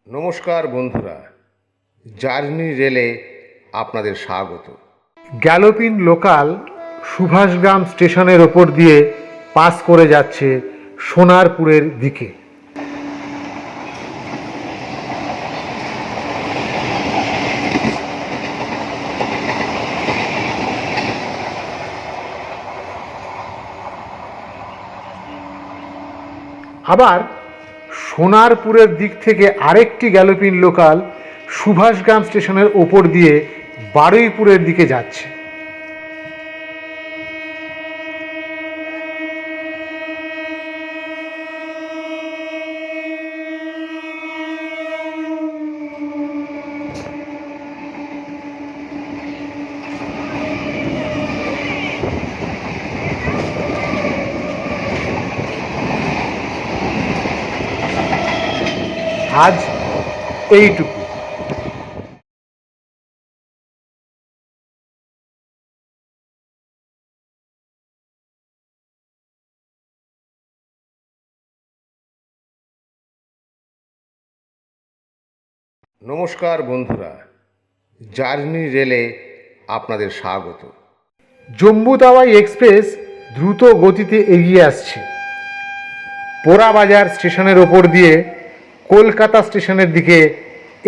নমস্কার বন্ধুরা, জার্নি রেলে আপনাদের স্বাগত। গ্যালোপিন লোকাল সুভাষগ্রাম স্টেশনের ওপর দিয়ে পাস করে যাচ্ছে সোনারপুরের দিকে। আবার সোনারপুরের দিক থেকে আরেকটি গ্যালোপিন লোকাল সুভাষগ্রাম স্টেশনের ওপর দিয়ে বারুইপুরের দিকে যাচ্ছে। আজ এইটুকু। নমস্কার বন্ধুরা, জার্নি রেলে আপনাদের স্বাগত। জম্মু তাওয়াই এক্সপ্রেস দ্রুত গতিতে এগিয়ে আসছে। পোড়াবাজার স্টেশনের ওপর দিয়ে কলকাতা স্টেশনের দিকে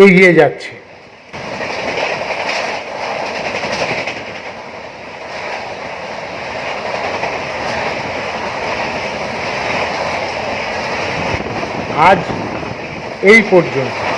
এগিয়ে যাচ্ছে। আজ এই পর্যন্ত।